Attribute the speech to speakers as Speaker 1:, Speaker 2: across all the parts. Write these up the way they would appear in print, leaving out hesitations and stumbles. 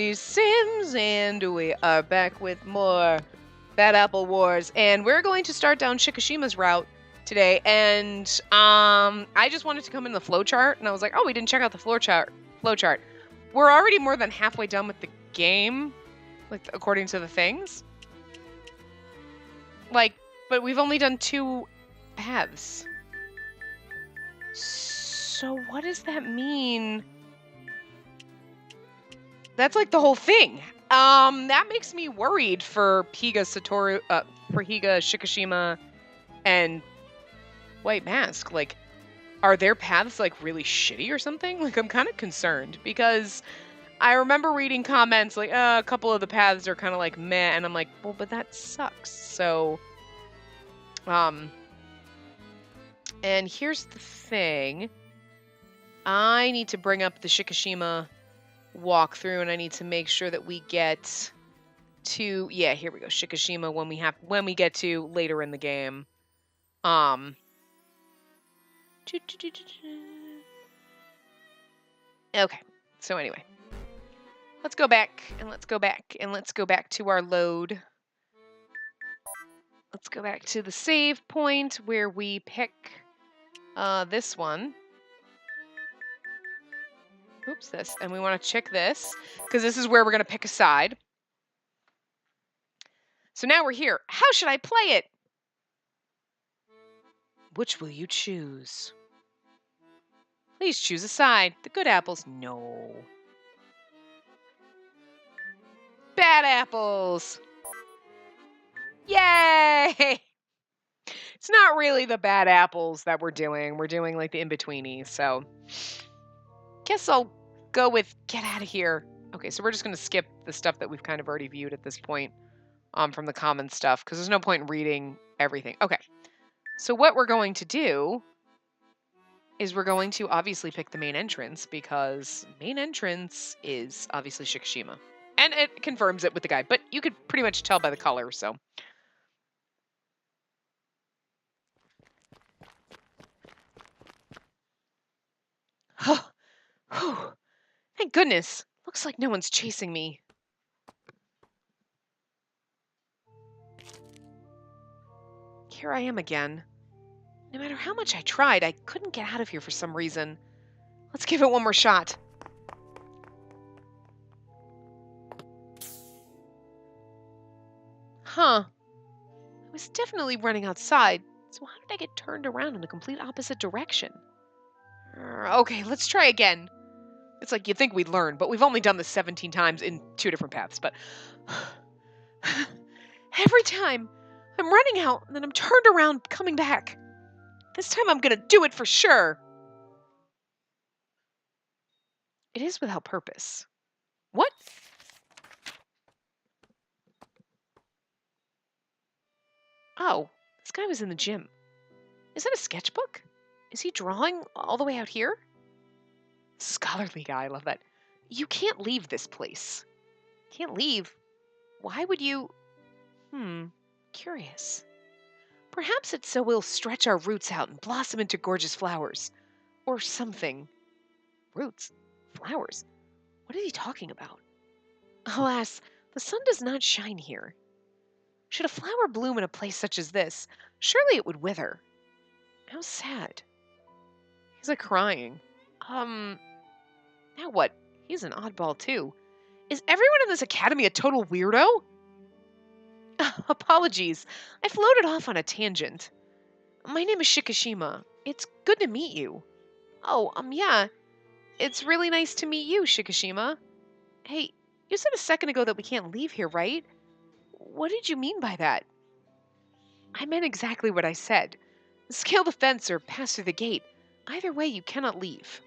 Speaker 1: everybody, Sims, and we are back with more Bad Apple Wars, and we're going to start down Shikishima's route today, and I just wanted to come in the flowchart, and I was like, oh, we didn't check out the flowchart. We're already more than halfway done with the game, like, according to the things. Like, but we've only done 2 paths. So what does that mean? That's like the whole thing. That makes me worried for Higa Shikishima, and White Mask. Like, are their paths like really shitty or something? Like, I'm kind of concerned because I remember reading comments like, a couple of the paths are kind of like meh, and I'm like, well, but that sucks. So, and here's the thing. I need to bring up the Shikishima walkthrough, and I need to make sure that we get to, yeah, here we go, Shikishima when we get to later in the game. Okay, so anyway, let's go back to our load. Let's go back to the save point where we pick this one. Oops, this. And we want to check this, because this is where we're going to pick a side. So now we're here. How should I play it? Which will you choose? Please choose a side. The good apples? No. Bad apples! Yay! It's not really the bad apples that we're doing. We're doing like the in-betweenies, so guess I'll go with get out of here. Okay, so we're just going to skip the stuff that we've kind of already viewed at this point from the common stuff, because there's no point in reading everything. Okay, so what we're going to do is we're going to obviously pick the main entrance, because main entrance is obviously Shikishima. And it confirms it with the guy, but you could pretty much tell by the color, so. Thank goodness. Looks like no one's chasing me. Here I am again. No matter how much I tried, I couldn't get out of here for some reason. Let's give it one more shot. Huh. I was definitely running outside, so how did I get turned around in the complete opposite direction? Okay, let's try again. It's like you'd think we'd learn, but we've only done this 17 times in 2 different paths, but every time I'm running out and then I'm turned around coming back. This time I'm gonna do it for sure. It is without purpose. What? Oh, this guy was in the gym. Is that a sketchbook? Is he drawing all the way out here? Scholarly guy, I love that. You can't leave this place. Can't leave? Why would you? Curious. Perhaps it's so we'll stretch our roots out and blossom into gorgeous flowers. Or something. Roots? Flowers? What is he talking about? Alas, the sun does not shine here. Should a flower bloom in a place such as this, surely it would wither. How sad. He's like crying. Now what? He's an oddball too. Is everyone in this academy a total weirdo? Apologies. I floated off on a tangent. My name is Shikishima. It's good to meet you. Oh, yeah. It's really nice to meet you, Shikishima. Hey, you said a second ago that we can't leave here, right? What did you mean by that? I meant exactly what I said. Scale the fence or pass through the gate. Either way, you cannot leave.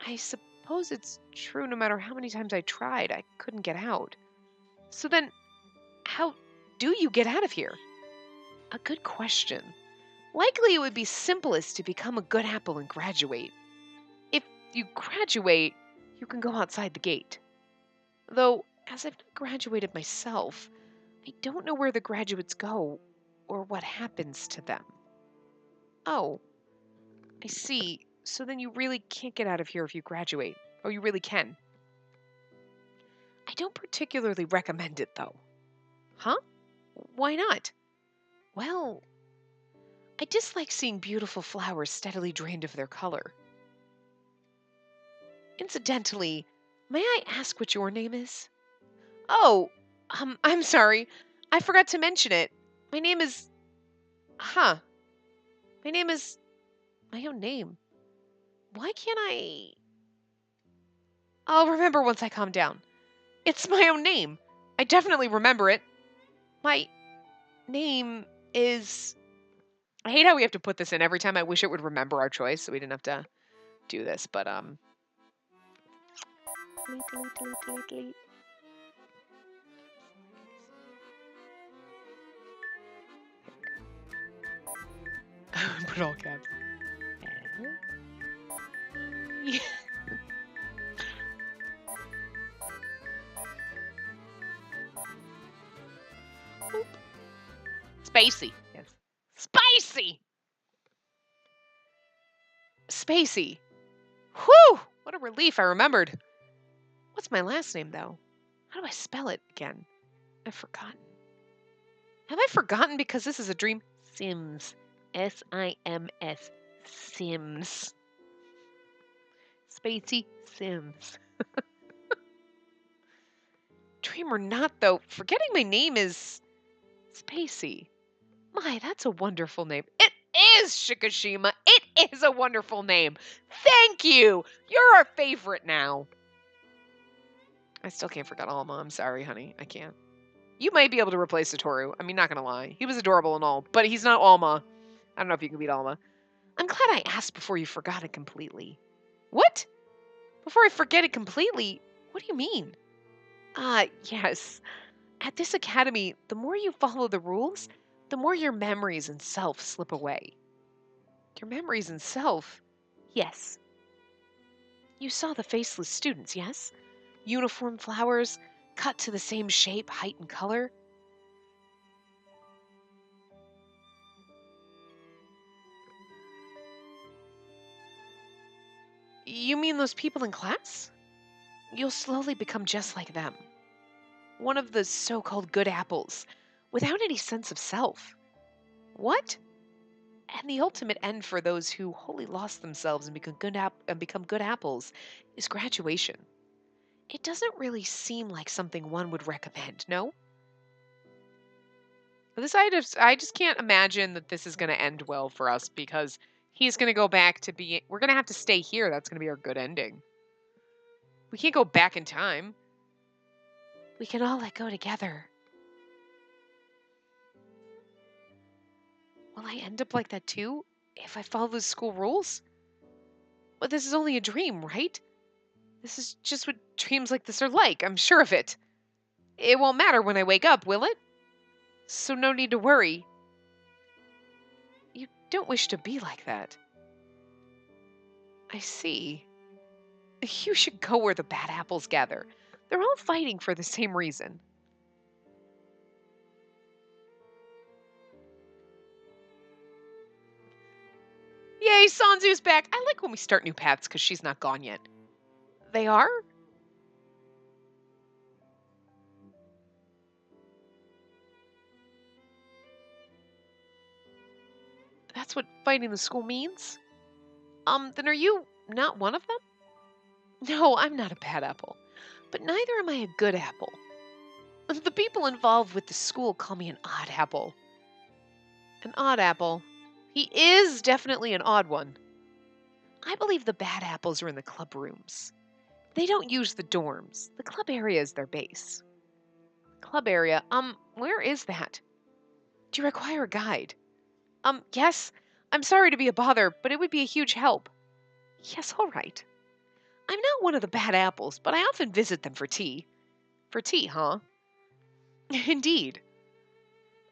Speaker 1: I suppose it's true no matter how many times I tried, I couldn't get out. So then, how do you get out of here? A good question. Likely it would be simplest to become a good apple and graduate. If you graduate, you can go outside the gate. Though, as I've not graduated myself, I don't know where the graduates go or what happens to them. Oh, I see. So then you really can't get out of here if you graduate. Oh, you really can. don't particularly recommend it, though. Huh? Why not? Well, I dislike seeing beautiful flowers steadily drained of their color. Incidentally, may I ask what your name is? Oh, I'm sorry. I forgot to mention it. My name is. Huh. My name is. My own name. Why can't I. I'll remember once I calm down. It's my own name. I definitely remember it. My name is. I hate how we have to put this in every time. I wish it would remember our choice so we didn't have to do this, but. Delete, delete, delete, delete, delete. Put all caps. Spacey. Yes. Spacey! Spacey. Whew! What a relief I remembered. What's my last name, though? How do I spell it again? I've forgotten. Have I forgotten because this is a dream? Sims. S-I-M-S. Sims. Spacey Sims. Dream or not, though, forgetting my name is Spacey. My, that's a wonderful name. It is, Shikishima. It is a wonderful name. Thank you. You're our favorite now. I still can't forget Alma. I'm sorry, honey. I can't. You might be able to replace Satoru. I mean, not gonna lie. He was adorable and all, but he's not Alma. I don't know if you can beat Alma. I'm glad I asked before you forgot it completely. What? Before I forget it completely? What do you mean? Yes. At this academy, the more you follow the rules, the more your memories and self slip away. Your memories and self? Yes. You saw the faceless students, yes? Uniform flowers, cut to the same shape, height, and color. You mean those people in class? You'll slowly become just like them. One of the so called good apples, without any sense of self. What? And the ultimate end for those who wholly lost themselves and become good apples is graduation. It doesn't really seem like something one would recommend, no? I just can't imagine that this is going to end well for us because he's going to go back to being. We're going to have to stay here. That's going to be our good ending. We can't go back in time. We can all let go together. Will I end up like that too if I follow the school rules? But this is only a dream, right? This is just what dreams like this are like. I'm sure of it. It won't matter when I wake up, will it? So no need to worry. You don't wish to be like that. I see. You should go where the bad apples gather. They're all fighting for the same reason. Yay, Sanzu's back. I like when we start new paths because she's not gone yet. They are? That's what fighting the school means? Then are you not one of them? No, I'm not a bad apple. But neither am I a good apple. The people involved with the school call me an odd apple. An odd apple. He is definitely an odd one. I believe the bad apples are in the club rooms. They don't use the dorms. The club area is their base. Club area? Where is that? Do you require a guide? Yes. I'm sorry to be a bother, but it would be a huge help. Yes, all right. I'm not one of the bad apples, but I often visit them for tea. For tea, huh? Indeed.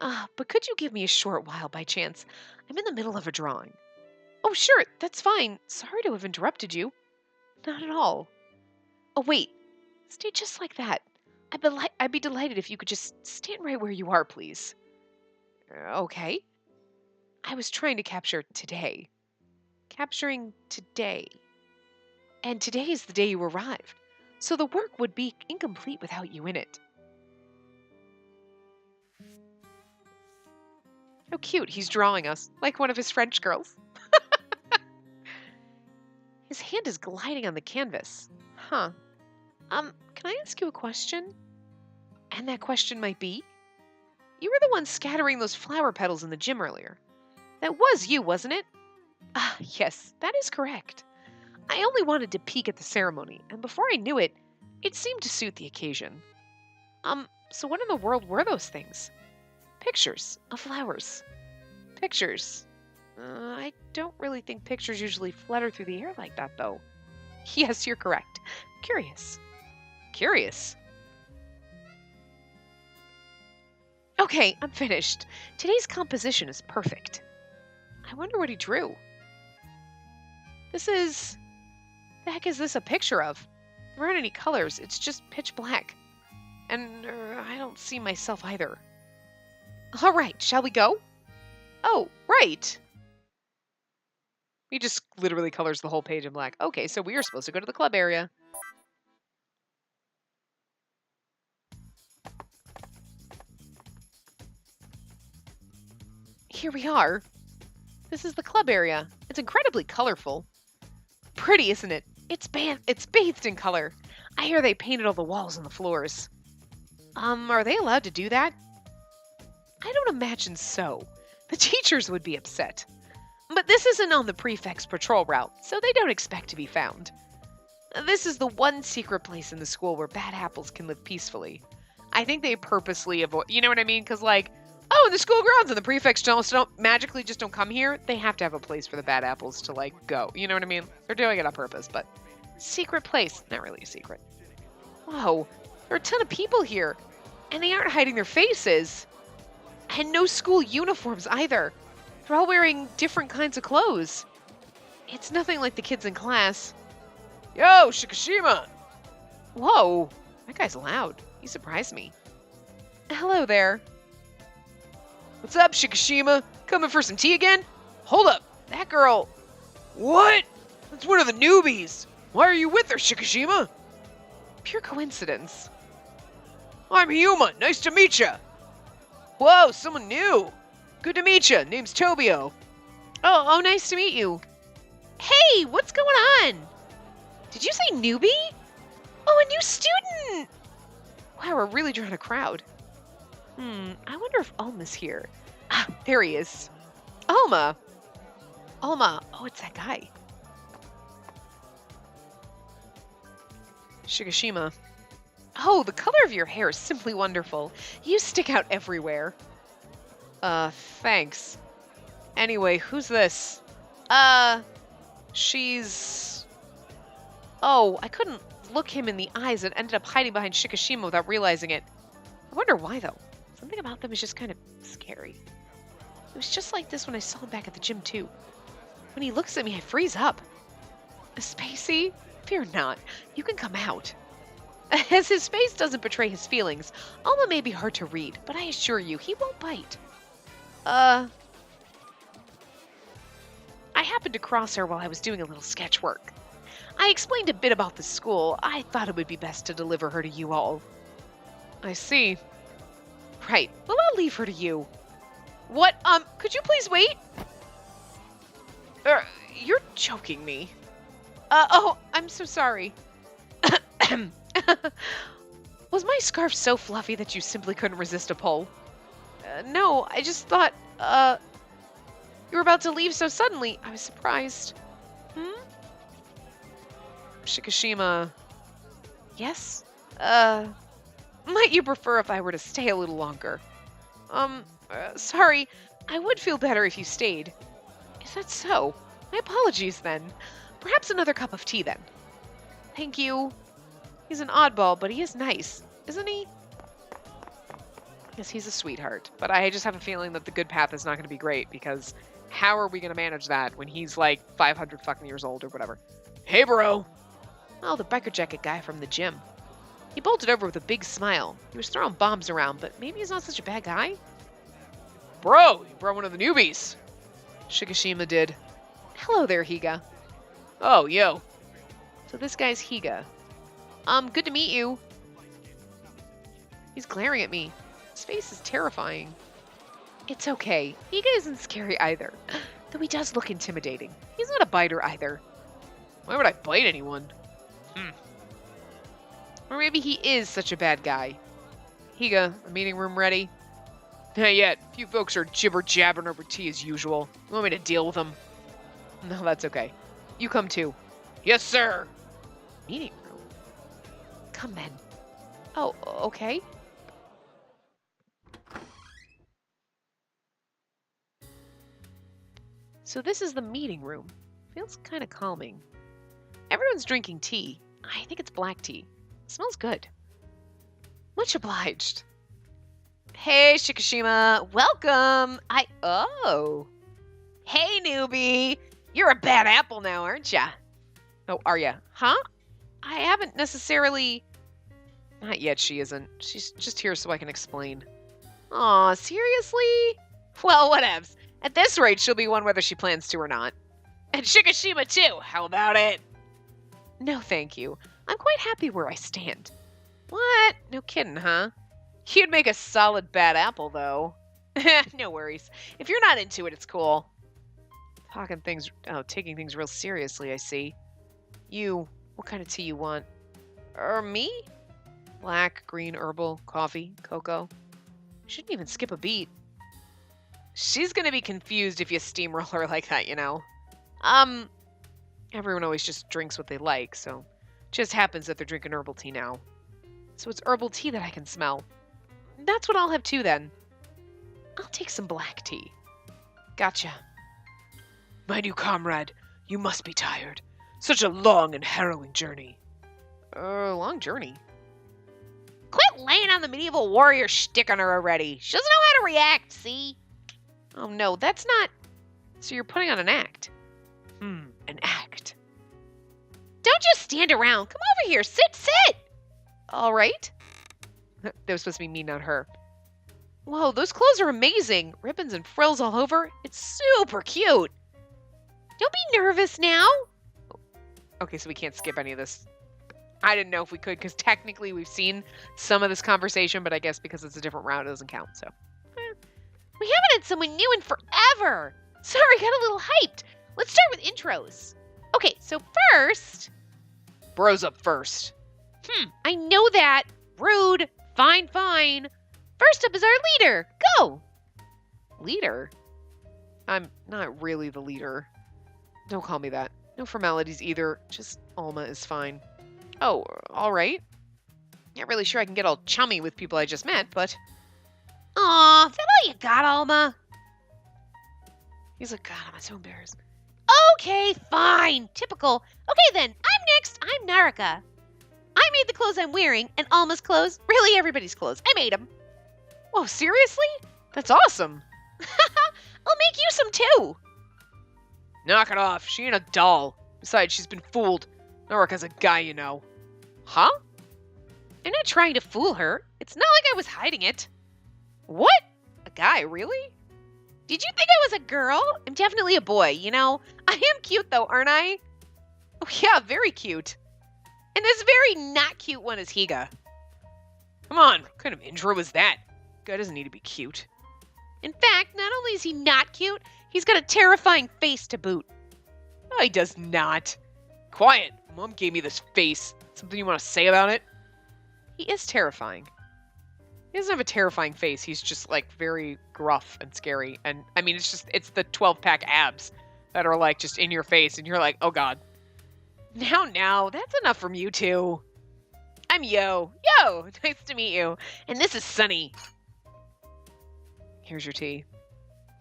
Speaker 1: But could you give me a short while by chance? I'm in the middle of a drawing. Oh, sure, that's fine. Sorry to have interrupted you. Not at all. Oh, wait. Stay just like that. I'd be delighted if you could just stand right where you are, please. Okay. I was trying to capture today. Capturing today. And today is the day you arrived. so the work would be incomplete without you in it. How cute, he's drawing us, like one of his French girls. His hand is gliding on the canvas. Huh. Can I ask you a question? And that question might be? You were the one scattering those flower petals in the gym earlier. That was you, wasn't it? Ah, yes, that is correct. I only wanted to peek at the ceremony, and before I knew it, it seemed to suit the occasion. So what in the world were those things? Pictures of flowers. Pictures. I don't really think pictures usually flutter through the air like that, though. Yes, you're correct. Curious. Curious? Okay, I'm finished. Today's composition is perfect. I wonder what he drew. The heck is this a picture of? There aren't any colors, it's just pitch black. And I don't see myself either. All right, shall we go? Oh, right. He just literally colors the whole page in black. Okay, so we are supposed to go to the club area. Here we are. This is the club area. It's incredibly colorful. Pretty, isn't it? It's bathed in color. I hear they painted all the walls and the floors. Are they allowed to do that? I don't imagine so. The teachers would be upset. But this isn't on the prefect's patrol route, so they don't expect to be found. This is the one secret place in the school where bad apples can live peacefully. I think they purposely avoid, you know what I mean? Because in the school grounds and the prefects don't magically just don't come here. They have to have a place for the bad apples to go. You know what I mean? They're doing it on purpose, but secret place, not really a secret. Whoa, there are a ton of people here, and they aren't hiding their faces. And no school uniforms either. They're all wearing different kinds of clothes. It's nothing like the kids in class. Yo, Shikishima! Whoa, that guy's loud. He surprised me. Hello there. What's up, Shikishima? Coming for some tea again? Hold up, that girl... What? That's one of the newbies. Why are you with her, Shikishima? Pure coincidence. I'm Hyuma. Nice to meet ya. Whoa, someone new. Good to meet ya. Name's Tobio. Oh, nice to meet you. Hey, what's going on? Did you say newbie? Oh, a new student. Wow, we're really drawing a crowd. I wonder if Alma's here. Ah, there he is. Alma. Oh, it's that guy. Shikishima. Oh, the color of your hair is simply wonderful. You stick out everywhere. Thanks. Anyway, who's this? She's... Oh, I couldn't look him in the eyes and ended up hiding behind Shikishima without realizing it. I wonder why, though. Something about them is just kind of scary. It was just like this when I saw him back at the gym, too. When he looks at me, I freeze up. Spacey? Fear not. You can come out. As his face doesn't betray his feelings, Alma may be hard to read, but I assure you, he won't bite. I happened to cross her while I was doing a little sketch work. I explained a bit about the school. I thought it would be best to deliver her to you all. I see. Right. Well, I'll leave her to you. What? Could you please wait? You're joking me. Oh, I'm so sorry. Was my scarf so fluffy that you simply couldn't resist a pull? No, I just thought, you were about to leave so suddenly. I was surprised. Shikishima. Yes? Might you prefer if I were to stay a little longer? Sorry. I would feel better if you stayed. Is that so? My apologies, then. Perhaps another cup of tea, then. Thank you. He's an oddball, but he is nice, isn't he? Yes, he's a sweetheart, but I just have a feeling that the good path is not going to be great, because how are we going to manage that when he's like 500 fucking years old or whatever? Hey, bro! Oh, the biker jacket guy from the gym. He bolted over with a big smile. He was throwing bombs around, but maybe he's not such a bad guy? Bro, you brought one of the newbies. Shikishima did. Hello there, Higa. Oh, yo. So this guy's Higa. Good to meet you. He's glaring at me. His face is terrifying. It's okay. Higa isn't scary either. Though he does look intimidating. He's not a biter either. Why would I bite anyone? Or maybe he is such a bad guy. Higa, the meeting room ready? Not yet. A few folks are jibber-jabbering over tea as usual. You want me to deal with them? No, that's okay. You come too. Yes, sir. Meeting room? Come then. Oh, okay. So this is the meeting room. Feels kind of calming. Everyone's drinking tea. I think it's black tea. Smells good. Much obliged. Hey, Shikishima. Welcome. Oh. Hey, newbie. You're a bad apple now, aren't ya? Oh, are ya? Huh? I haven't necessarily... Not yet, she isn't. She's just here so I can explain. Aw, seriously? Well, whatevs. At this rate, she'll be one whether she plans to or not. And Shikishima, too. How about it? No, thank you. I'm quite happy where I stand. What? No kidding, huh? You'd make a solid bad apple, though. No worries. If you're not into it, it's cool. Taking things real seriously, I see. You, what kind of tea you want? Me? Black, green, herbal, coffee, cocoa. Shouldn't even skip a beat. She's gonna be confused if you steamroll her like that, you know. Everyone always just drinks what they like, so it just happens that they're drinking herbal tea now. So it's herbal tea that I can smell. That's what I'll have too, then. I'll take some black tea. Gotcha. My new comrade, you must be tired. Such a long and harrowing journey. Long journey? Quit laying on the medieval warrior shtick on her already. She doesn't know how to react, see? Oh no, that's not... So you're putting on an act. An act. Don't just stand around. Come over here. Sit. All right. That was supposed to be me, not her. Whoa, those clothes are amazing. Ribbons and frills all over. It's super cute. Don't be nervous now. Okay, so we can't skip any of this. I didn't know if we could, because technically we've seen some of this conversation, but I guess because it's a different round, it doesn't count, so. We haven't had someone new in forever. Sorry, got a little hyped. Let's start with intros. Okay, so first... Bros up first. I know that. Rude. Fine. First up is our leader. Go. Leader? I'm not really the leader. Don't call me that. No formalities either. Just Alma is fine. Oh, all right. Not really sure I can get all chummy with people I just met, but... Aw, is that all you got, Alma? He's like, God, I'm so embarrassed. Okay, fine. Typical. Okay, then. I'm next. I'm Naraka. I made the clothes I'm wearing, and Alma's clothes. Really, everybody's clothes. I made them. Whoa, seriously? That's awesome. I'll make you some, too. Knock it off. She ain't a doll. Besides, she's been fooled. Naraka's a guy, you know. Huh? I'm not trying to fool her. It's not like I was hiding it. What? A guy, really? Did you think I was a girl? I'm definitely a boy, you know? I am cute, though, aren't I? Oh, yeah, very cute. And this very not cute one is Higa. Come on, what kind of intro is that? Guy doesn't need to be cute. In fact, not only is he not cute, he's got a terrifying face to boot. No, he does not. Quiet. Mom gave me this face. Something you want to say about it? He is terrifying. He doesn't have a terrifying face. He's just, like, very gruff and scary. And, I mean, it's the 12-pack abs that are, like, just in your face. And you're like, oh, God. Now, that's enough from you two. I'm Yo. Yo, nice to meet you. And this is Sunny. Here's your tea.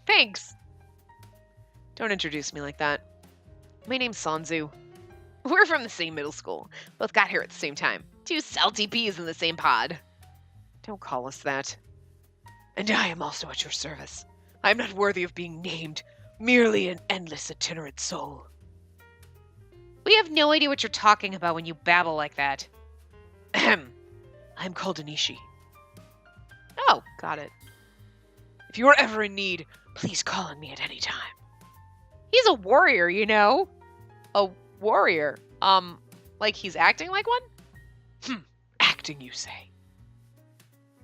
Speaker 1: Thanks. Don't introduce me like that. My name's Sanzu. We're from the same middle school. Both got here at the same time. Two salty peas in the same pod. Don't call us that. And I am also at your service. I am not worthy of being named, merely an endless itinerant soul. We have no idea what you're talking about when you babble like that. Ahem. I'm called Anishi. Oh, got it. If you are ever in need, please call on me at any time. He's a warrior, you know. A warrior. Like he's acting like one? Acting, you say?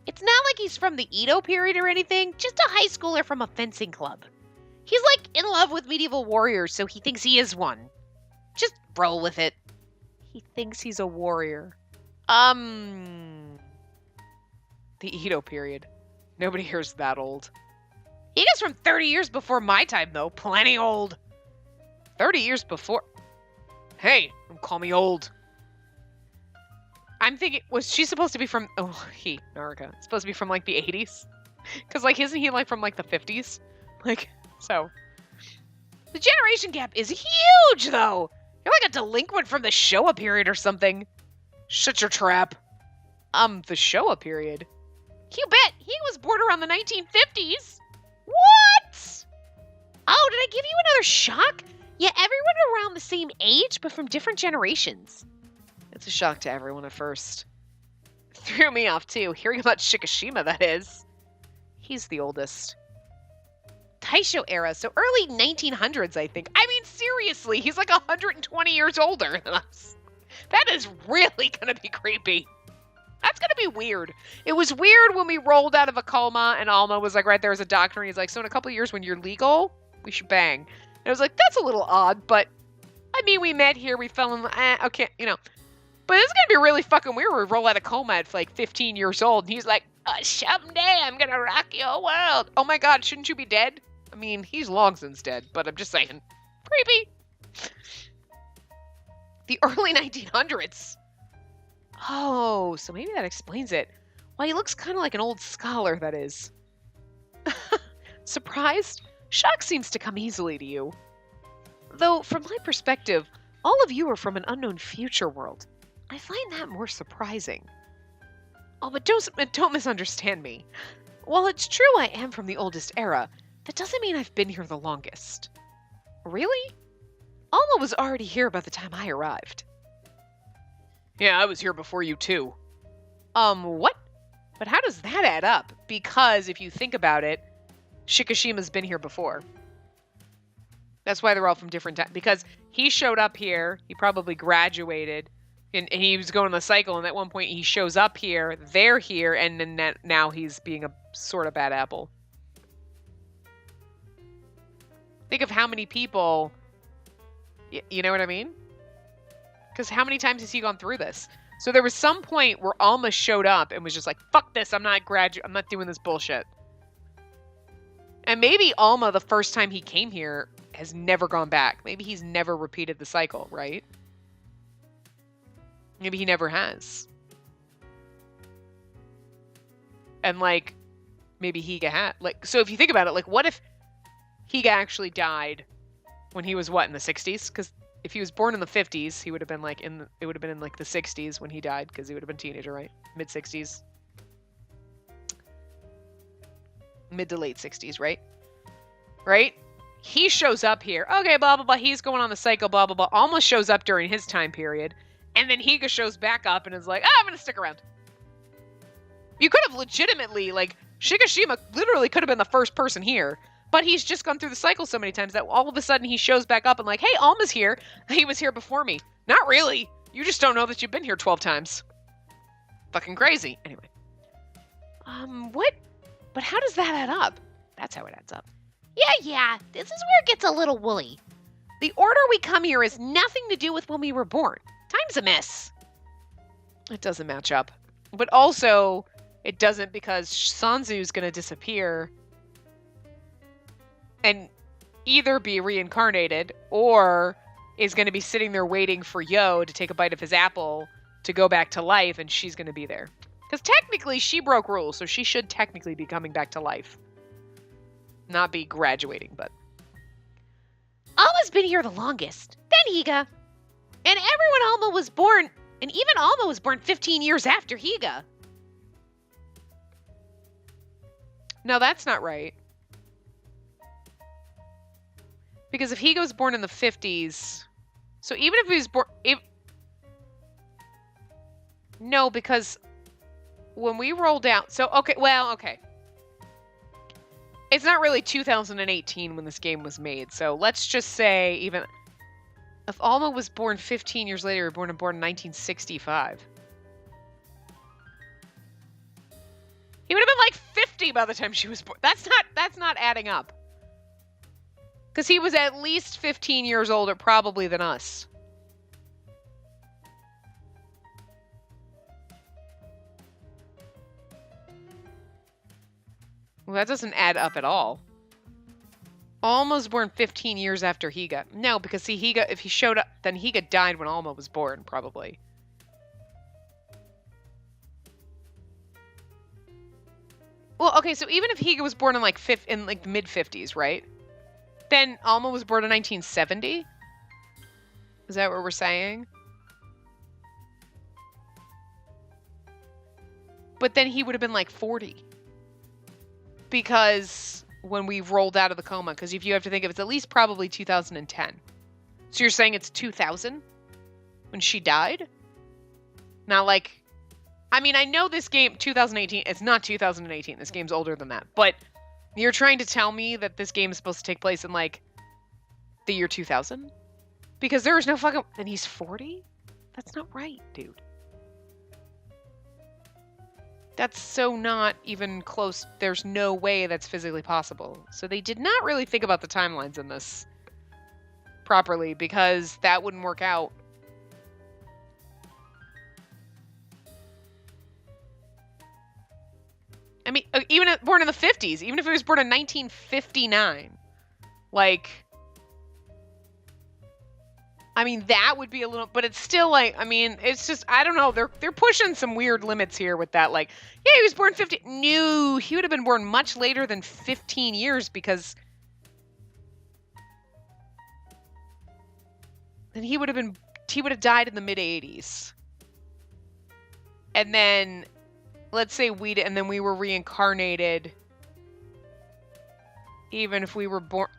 Speaker 2: It's not like he's from the Edo period or anything, just a high schooler from a fencing club. He's like in love with medieval warriors, so he thinks he is one. Just roll with it.
Speaker 1: He thinks he's a warrior. The Edo period. Nobody here's that old.
Speaker 2: He gets from 30 years before my time, though. Plenty old.
Speaker 1: 30 years before? Hey, don't call me old. I'm thinking, was she supposed to be from, Naruka, supposed to be from, like, the 80s? Because, like, isn't he, like, from, like, the 50s? Like, so.
Speaker 2: The generation gap is huge, though. You're like a delinquent from the Showa period or something.
Speaker 1: Shut your trap. The Showa period?
Speaker 2: You bet. He was born around the 1950s. What? Oh, did I give you another shock? Yeah, everyone around the same age, but from different generations.
Speaker 1: It's a shock to everyone at first. Threw me off, too. Hearing about Shikishima, that is. He's the oldest.
Speaker 2: Taisho era, so early 1900s, I think. I mean, seriously, he's like 120 years older than us.
Speaker 1: That is really gonna be creepy. That's gonna be weird. It was weird when we rolled out of a coma and Alma was like right there as a doctor and he's like, so in a couple of years when you're legal, we should bang. And I was like, that's a little odd, but I mean, we met here, we fell in, okay, you know. But it's gonna be really fucking weird when we roll out of coma at like 15 years old and he's like, someday I'm gonna rock your world. Oh my god, shouldn't you be dead? I mean, he's long since dead, but I'm just saying. Creepy. The early 1900s. Oh, so maybe that explains it. Why, he looks kind of like an old scholar, that is. Surprised? Shock seems to come easily to you. Though, from my perspective, all of you are from an unknown future world. I find that more surprising. Oh, but don't misunderstand me. While it's true I am from the oldest era, that doesn't mean I've been here the longest. Really? Alma was already here by the time I arrived. Yeah, I was here before you too. What? But how does that add up? Because if you think about it, Shikishima's been here before. That's why they're all from different times. Because he showed up here, he probably graduated, and he was going on the cycle, and at one point he shows up here, they're here, and then now he's being a sort of bad apple. Think of how many people, you know what I mean? Because how many times has he gone through this? So there was some point where Alma showed up and was just like, fuck this, I'm not doing this bullshit. And maybe Alma, the first time he came here, has never gone back. Maybe he's never repeated the cycle, right? Maybe he never has. And like, maybe Higa had, like, so if you think about it, like, what if Higa actually died when he was what, in the 60s? Because if he was born in the 50s, he would have been like it would have been in like the 60s when he died, because he would have been a teenager, right? Mid 60s. Mid to late 60s, right? Right? He shows up here. Okay, blah, blah, blah. He's going on the cycle, blah, blah, blah. Almost shows up during his time period. And then Higa shows back up and is like, I'm going to stick around. You could have legitimately, like, Shikishima literally could have been the first person here. But he's just gone through the cycle so many times that all of a sudden he shows back up and like, hey, Alma's here. He was here before me. Not really. You just don't know that you've been here 12 times. Fucking crazy. Anyway. What? But how does that add up? That's how it adds up.
Speaker 2: Yeah. This is where it gets a little woolly. The order we come here has nothing to do with when we were born. Time's a mess.
Speaker 1: It doesn't match up. But also, it doesn't because Sanzu's going to disappear and either be reincarnated or is going to be sitting there waiting for Yo to take a bite of his apple to go back to life, and she's going to be there. Because technically she broke rules, so she should technically be coming back to life. Not be graduating, but...
Speaker 2: Alma's been here the longest. Then Higa. And everyone Alma was born, and even Alma was born 15 years after Higa.
Speaker 1: No, that's not right. Because if Higa was born in the 50s... So even if he was born... No, because when we rolled out... So, okay. It's not really 2018 when this game was made. So let's just say even... If Alma was born 15 years later, born in 1965. He would have been like 50 by the time she was born. That's not adding up. Because he was at least 15 years older, probably, than us. Well, that doesn't add up at all. Alma was born 15 years after Higa. No, because see, Higa, if he showed up, then Higa died when Alma was born, probably. Well, okay, so even if Higa was born in like the mid 50s, right? Then Alma was born in 1970? Is that what we're saying? But then he would have been like 40. Because when we rolled out of the coma, because if you have to think of it's at least probably 2010. So you're saying it's 2000 when she died? Not like, I mean, I know this game, 2018, it's not 2018. This game's older than that. But you're trying to tell me that this game is supposed to take place in like the year 2000? Because there is no fucking, and he's 40? That's not right, dude. That's so not even close. There's no way that's physically possible. So they did not really think about the timelines in this properly because that wouldn't work out. I mean, even born in the 50s, even if he was born in 1959, like, I mean, that would be a little, but it's still like, I mean, it's just, I don't know. They're pushing some weird limits here with that. Like, yeah, he was born 50. No, he would have been born much later than 15 years because then he would have died in the mid 80s. And then let's say and then we were reincarnated even if we were born.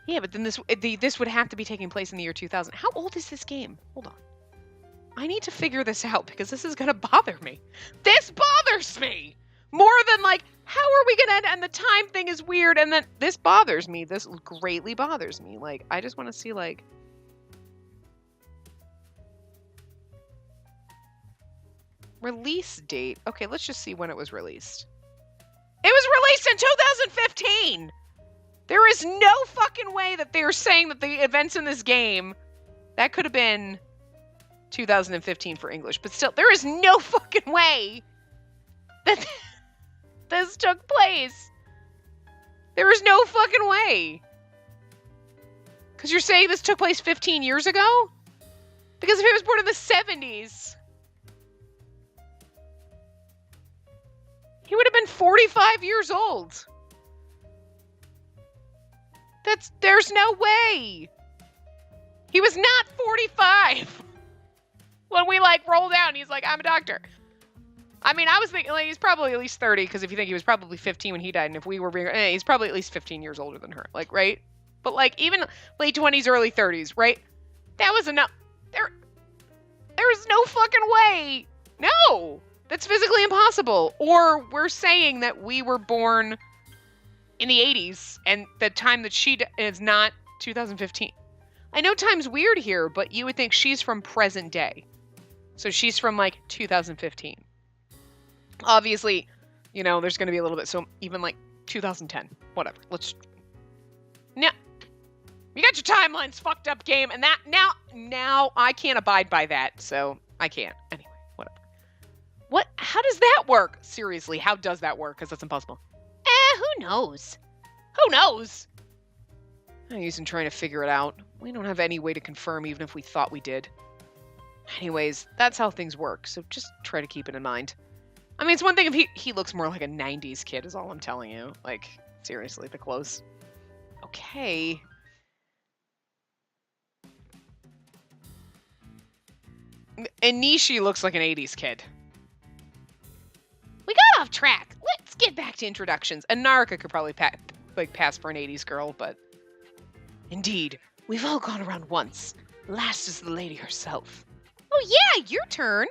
Speaker 1: Yeah, but then this would have to be taking place in the year 2000. How old is this game? Hold on. I need to figure this out because this is going to bother me. This bothers me! More than like, how are we going to end? And the time thing is weird. And then this bothers me. This greatly bothers me. Like, I just want to see like... Release date. Okay, let's just see when it was released. It was released in 2015! There is no fucking way that they are saying that the events in this game, that could have been 2015 for English, but still, there is no fucking way that this took place. There is no fucking way. Because you're saying this took place 15 years ago? Because if he was born in the 70s, he would have been 45 years old. There's no way. He was not 45 when we like rolled out and he's like, I'm a doctor. I mean, I was thinking like, he's probably at least 30 because if you think he was probably 15 when he died and if we were being, he's probably at least 15 years older than her. Like, right? But like even late 20s, early 30s, right? That was enough. There was no fucking way. No, that's physically impossible. Or we're saying that we were born in the 80s, and the time that she is not 2015. I know time's weird here, but you would think she's from present day. So she's from, like, 2015. Obviously, you know, there's going to be a little bit, so even, like, 2010. Whatever. Now, you got your timelines fucked up, game, and that, now I can't abide by that, so I can't. Anyway, whatever. How does that work? Seriously, how does that work? Because that's impossible.
Speaker 2: Who knows?
Speaker 1: Who knows? I'm using trying to figure it out. We don't have any way to confirm even if we thought we did. Anyways, that's how things work, so just try to keep it in mind. I mean, it's one thing if he looks more like a 90s kid is all I'm telling you. Like, seriously, the clothes. Okay. And Nishi looks like an 80s kid. We got off track. Let's get back to introductions. And Naraka could probably pass for an 80s girl, but... Indeed, we've all gone around once. Last is the lady herself. Oh yeah, your turn.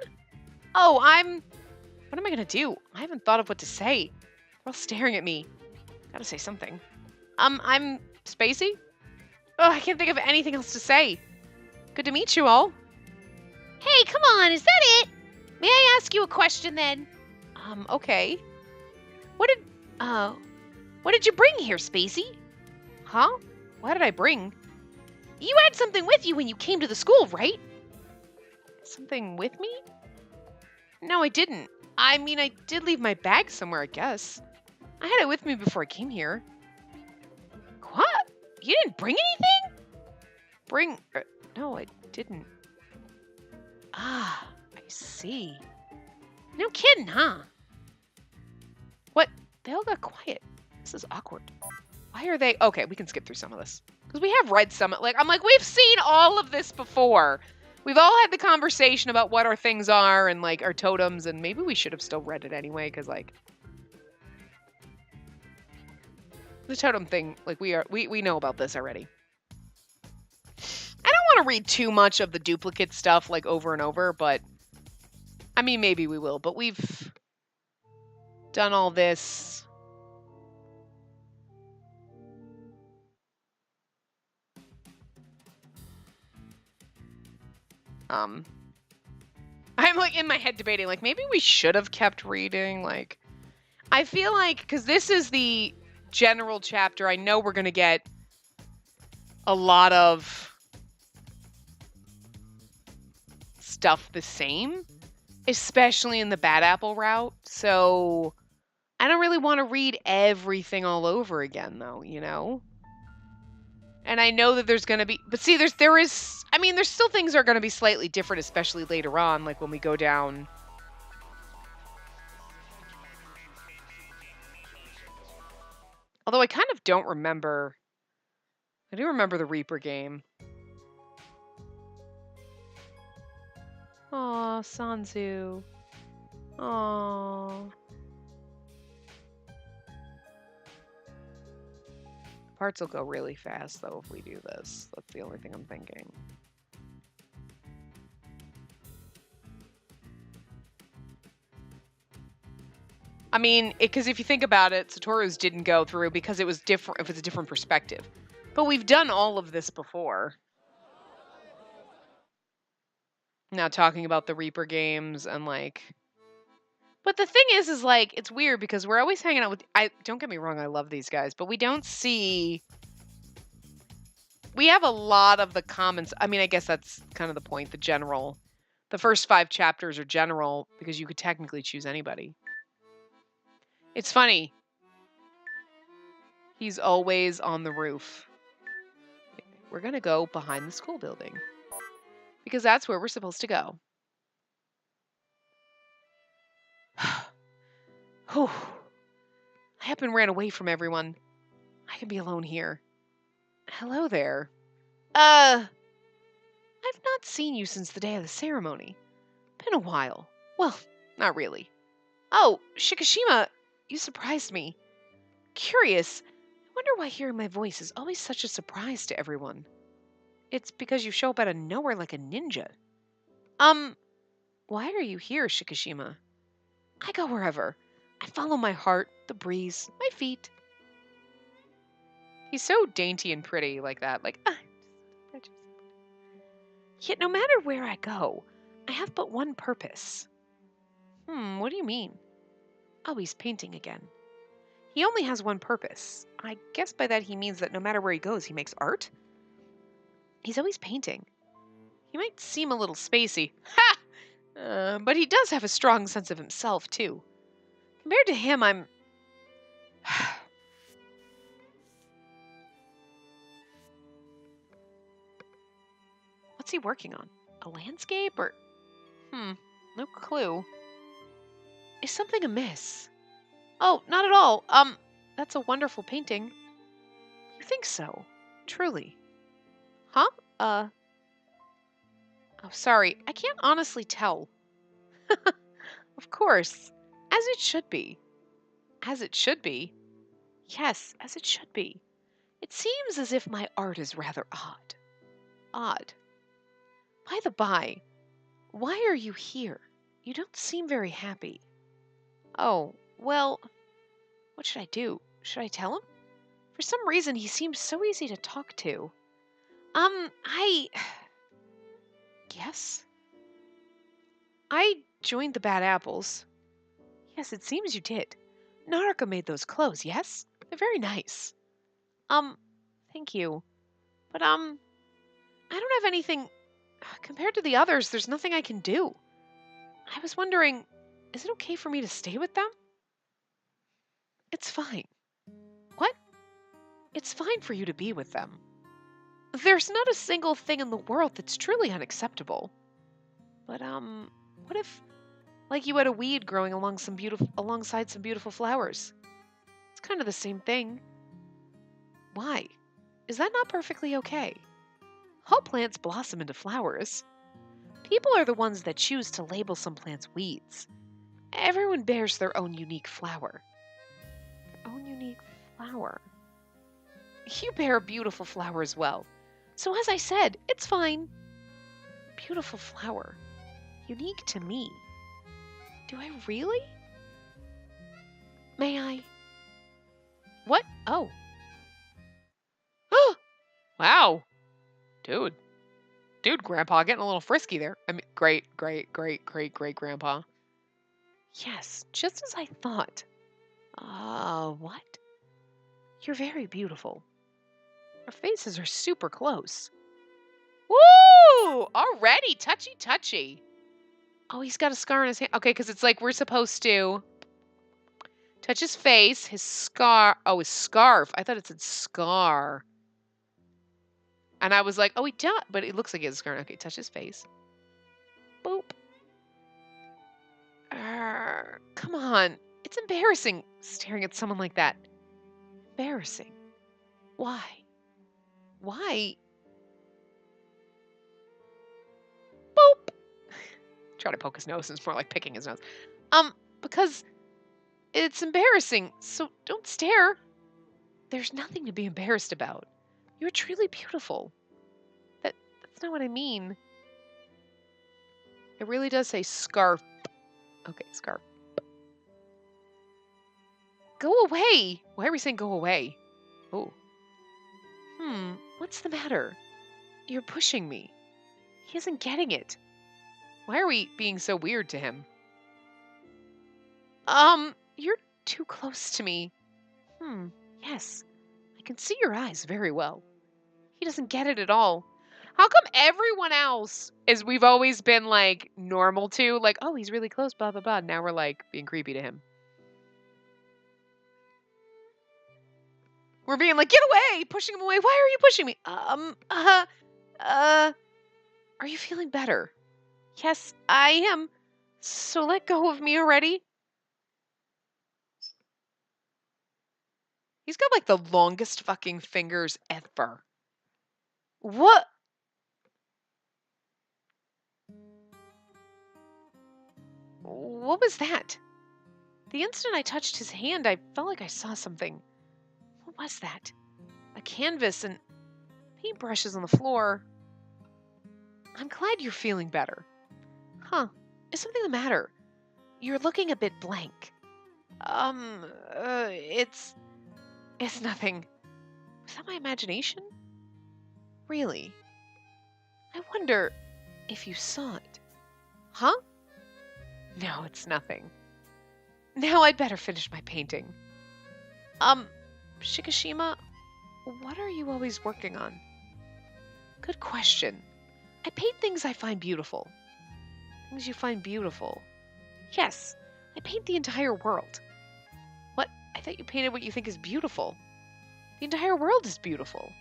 Speaker 1: Oh, what am I gonna do? I haven't thought of what to say. They're all staring at me. Gotta say something. I'm Spacey? Oh, I can't think of anything else to say. Good to meet you all.
Speaker 2: Hey, come on, is that it? May I ask you a question then?
Speaker 1: Okay. What did, uh, what did you bring here, Spacey? Huh? What did I bring? You had something with you when you came to the school, right? Something with me? No, I didn't. I mean, I did leave my bag somewhere, I guess. I had it with me before I came here. What? You didn't bring anything? No, I didn't. Ah, I see. No kidding, huh? What? They all got quiet. This is awkward. Why are they? Okay, we can skip through some of this. Because we have read some, like, I'm like, we've seen all of this before. We've all had the conversation about what our things are and, like, our totems, and maybe we should have still read it anyway, because, like, the totem thing, like, we know about this already. I don't want to read too much of the duplicate stuff, like, over and over, but, I mean, maybe we will, but we've done all this. I'm, like, in my head debating, like, maybe we should have kept reading, like, I feel like, because this is the general chapter, I know we're going to get a lot of stuff the same, especially in the Bad Apple route, so I don't really want to read everything all over again, though, you know? And I know that there's going to be, but see, there's still things are going to be slightly different, especially later on, like when we go down. Although I kind of don't remember. I do remember the Reaper game. Aw, Sanzu. Aw. Parts will go really fast, though, if we do this. That's the only thing I'm thinking. I mean, because if you think about it, Satoru's didn't go through because it was different. If it's a different perspective, but we've done all of this before. Now talking about the Reaper games and like, but the thing is like it's weird because we're always hanging out with. I don't get me wrong, I love these guys, but we don't see. We have a lot of the comments. I mean, I guess that's kind of the point. The first 5 chapters are general because you could technically choose anybody. It's funny. He's always on the roof. We're going to go behind the school building because that's where we're supposed to go. Whew. I up and ran away from everyone. I can be alone here. Hello there. I've not seen you since the day of the ceremony. Been a while. Well, not really. Oh, Shikishima, you surprised me. Curious. I wonder why hearing my voice is always such a surprise to everyone. It's because you show up out of nowhere like a ninja. Why are you here, Shikishima? I go wherever. I follow my heart, the breeze, my feet. He's so dainty and pretty like that. Like, Yet no matter where I go, I have but one purpose. What do you mean? Oh, he's painting again. He only has one purpose. I guess by that he means that no matter where he goes, he makes art? He's always painting. He might seem a little spacey. Ha! But he does have a strong sense of himself, too. Compared to him, I'm... What's he working on? A landscape or... no clue. Is something amiss? Oh, not at all. That's a wonderful painting. You think so? Truly. Huh? Oh, sorry. I can't honestly tell. Of course. As it should be. As it should be? Yes, as it should be. It seems as if my art is rather odd. Odd. By the by, why are you here? You don't seem very happy. Oh, well, what should I do? Should I tell him? For some reason, he seems so easy to talk to. Yes? I joined the Bad Apples. Yes, it seems you did. Naraka made those clothes, yes? They're very nice. Thank you. But, I don't have anything. Compared to the others, there's nothing I can do. I was wondering, is it okay for me to stay with them? It's fine. What? It's fine for you to be with them. There's not a single thing in the world that's truly unacceptable. But, what if, like, you had a weed growing alongside some beautiful flowers? It's kind of the same thing. Why? Is that not perfectly okay? All plants blossom into flowers. People are the ones that choose to label some plants weeds. Everyone bears their own unique flower. Their own unique flower. You bear a beautiful flower as well. So as I said, it's fine. Beautiful flower. Unique to me. Do I really? May I? What? Oh. Oh! Wow. Dude. Dude, Grandpa, getting a little frisky there. I mean, great Grandpa. Yes, just as I thought. What? You're very beautiful. Our faces are super close. Woo! Already touchy. Oh, he's got a scar on his hand. Okay, because it's like we're supposed to touch his face, his scar. Oh, his scarf. I thought it said scar. And I was like, oh, he does. But it looks like he has a scar. Okay, touch his face. Boop. Come on. It's embarrassing staring at someone like that. Embarrassing. Why? Why? Boop. Try to poke his nose, and it's more like picking his nose. Because it's embarrassing, so don't stare. There's nothing to be embarrassed about. You're truly beautiful. That's not what I mean. It really does say scarf. Okay, scarf. Go away. Why are we saying go away? Oh. What's the matter? You're pushing me. He isn't getting it. Why are we being so weird to him? You're too close to me. Yes. I can see your eyes very well. He doesn't get it at all. How come everyone else is we've always been like normal to? Like, oh, he's really close, blah, blah, blah. Now we're like being creepy to him. We're being like, get away, pushing him away. Why are you pushing me? Are you feeling better? Yes, I am. So let go of me already. He's got like the longest fucking fingers ever. What? What was that? The instant I touched his hand, I felt like I saw something. What was that? A canvas and paintbrushes on the floor. I'm glad you're feeling better. Huh. Is something the matter? You're looking a bit blank. It's nothing. Was that my imagination? Really? I wonder if you saw it. Huh? No, it's nothing. Now I'd better finish my painting. Shikishima, what are you always working on? Good question. I paint things I find beautiful. Things you find beautiful. Yes, I paint the entire world. What? I thought you painted what you think is beautiful. The entire world is beautiful.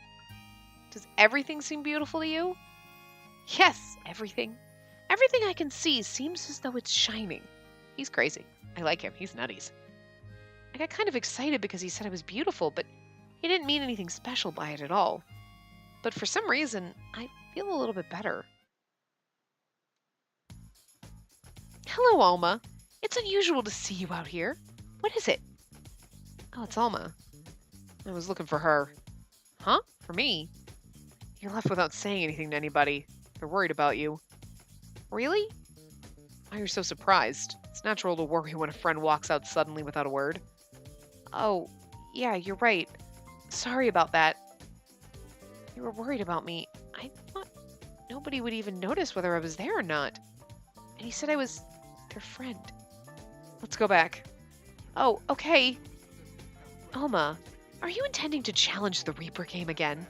Speaker 1: Does everything seem beautiful to you? Yes, everything. Everything I can see seems as though it's shining. He's crazy. I like him. He's nutties. I got kind of excited because he said I was beautiful, but he didn't mean anything special by it at all. But for some reason, I feel a little bit better. Hello, Alma. It's unusual to see you out here. What is it? Oh, it's Alma. I was looking for her. Huh? For me? You left without saying anything to anybody. They're worried about you. Really? Why are you so surprised? It's natural to worry when a friend walks out suddenly without a word. Oh, yeah, you're right. Sorry about that. You were worried about me. I thought nobody would even notice whether I was there or not. And he said I was their friend. Let's go back. Oh, okay. Oma, are you intending to challenge the Reaper game again?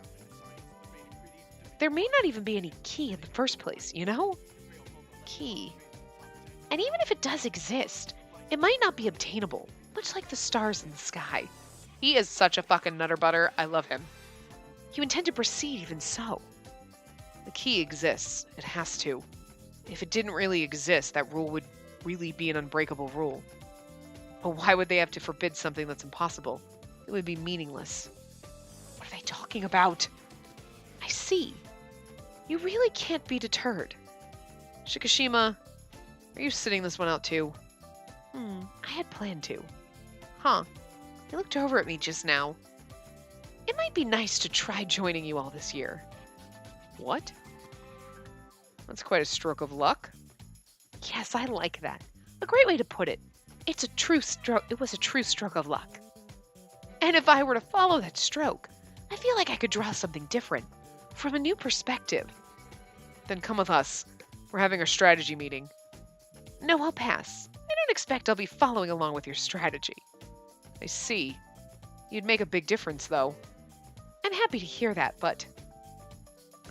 Speaker 1: There may not even be any key in the first place, you know? Key. And even if it does exist, it might not be obtainable, much like the stars in the sky. He is such a fucking nutter butter. I love him. You intend to proceed even so. The key exists. It has to. If it didn't really exist, that rule would really be an unbreakable rule. But why would they have to forbid something that's impossible? It would be meaningless. What are they talking about? I see. You really can't be deterred. Shikishima, are you sitting this one out too? I had planned to. Huh. You looked over at me just now. It might be nice to try joining you all this year. What? That's quite a stroke of luck. Yes, I like that. A great way to put it. It was a true stroke of luck. And if I were to follow that stroke, I feel like I could draw something different, from a new perspective. Then come with us. We're having our strategy meeting. No, I'll pass. I don't expect I'll be following along with your strategy. I see. You'd make a big difference, though. I'm happy to hear that, but...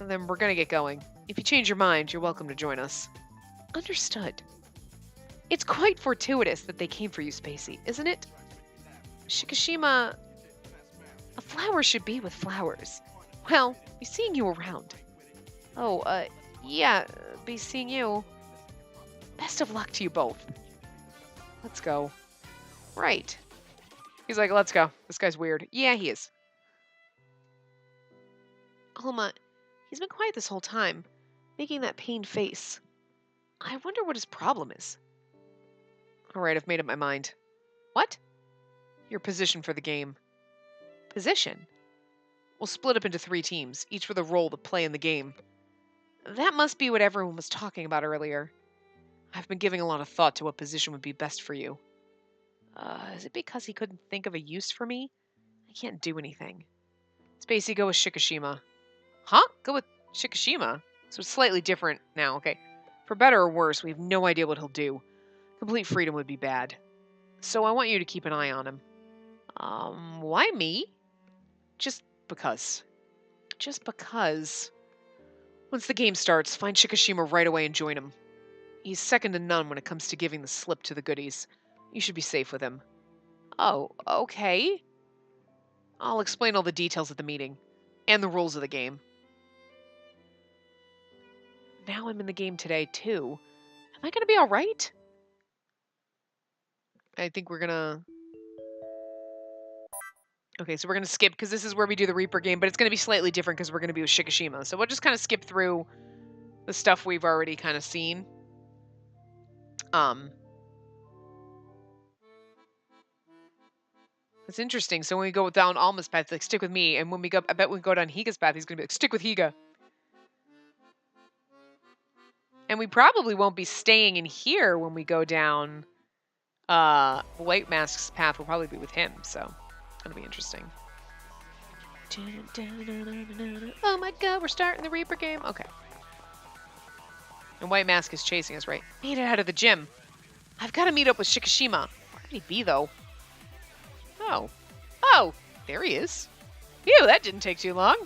Speaker 1: And then we're gonna get going. If you change your mind, you're welcome to join us. Understood. It's quite fortuitous that they came for you, Spacey, isn't it? Shikishima... A flower should be with flowers. Well, be seeing you around. Oh, yeah, be seeing you. Best of luck to you both. Let's go. Right. He's like, let's go. This guy's weird. Yeah, he is. Alma, he's been quiet this whole time, making that pained face. I wonder what his problem is. All right, I've made up my mind. What? Your position for the game. Position? We'll split up into 3 teams, each with a role to play in the game. That must be what everyone was talking about earlier. I've been giving a lot of thought to what position would be best for you. Is it because he couldn't think of a use for me? I can't do anything. Spacey, go with Shikishima. Huh? Go with Shikishima? So it's slightly different now, okay. For better or worse, we have no idea what he'll do. Complete freedom would be bad. So I want you to keep an eye on him. Why me? Just because. Just because. Once the game starts, find Shikishima right away and join him. He's second to none when it comes to giving the slip to the goodies. You should be safe with him. Oh, okay. I'll explain all the details at the meeting. And the rules of the game. Now I'm in the game today, too. Am I gonna be alright? I think we're gonna... Okay, so we're gonna skip, because this is where we do the Reaper game, but it's gonna be slightly different because we're gonna be with Shikishima. So we'll just kind of skip through the stuff we've already kind of seen. It's interesting. So when we go down Alma's path, like, stick with me. And when we go, I bet when we go down Higa's path, he's going to be like, stick with Higa. And we probably won't be staying in here when we go down White Mask's path. Will probably be with him. So it'll be interesting. Oh my god, we're starting the Reaper game. Okay. And White Mask is chasing us, right? Made it out of the gym. I've got to meet up with Shikishima. Where could he be, though? Oh. Oh, there he is. Phew, that didn't take too long.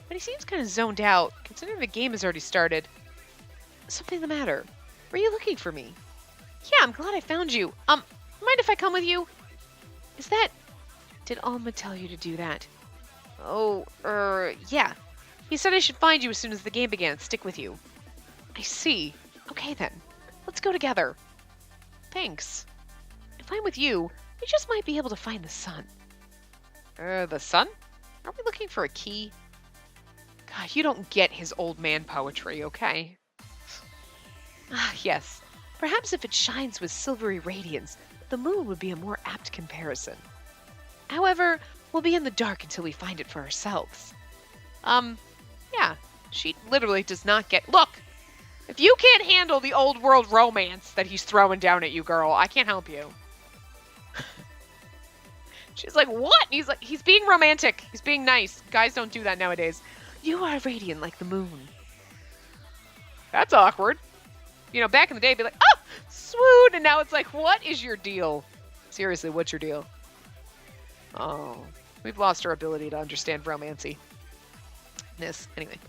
Speaker 1: But he seems kind of zoned out, considering the game has already started. Something the matter? Were you looking for me? Yeah, I'm glad I found you. Mind if I come with you? Is that... Did Alma tell you to do that? Oh, yeah. He said I should find you as soon as the game began and stick with you. I see. Okay then. Let's go together. Thanks. If I'm with you, we just might be able to find the sun. The sun? Are we looking for a key? God, you don't get his old man poetry, okay? Ah, yes. Perhaps if it shines with silvery radiance, the moon would be a more apt comparison. However, we'll be in the dark until we find it for ourselves. Yeah. She literally does not get... Look! If you can't handle the old world romance that he's throwing down at you, girl, I can't help you. She's like, what? And he's like, he's being romantic. He's being nice. Guys don't do that nowadays. You are radiant like the moon. That's awkward. You know, back in the day, be like, oh, Swoon! And now it's like, what is your deal? Seriously, what's your deal? Oh, we've lost our ability to understand romancy. Anyway.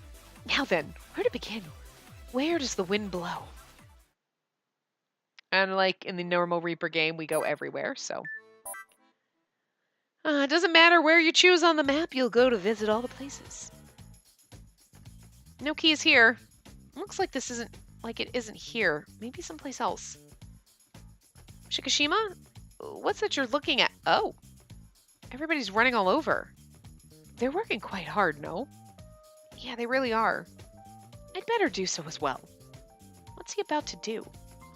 Speaker 1: Now then, where to begin? Where does the wind blow? And like in the normal Reaper game, we go everywhere, so. It doesn't matter where you choose on the map, you'll go to visit all the places. No keys here. Looks like this isn't, like it isn't here. Maybe someplace else. Shikishima? What's that you're looking at? Oh. Everybody's running all over. They're working quite hard, no? Yeah, they really are. I'd better do so as well. What's he about to do?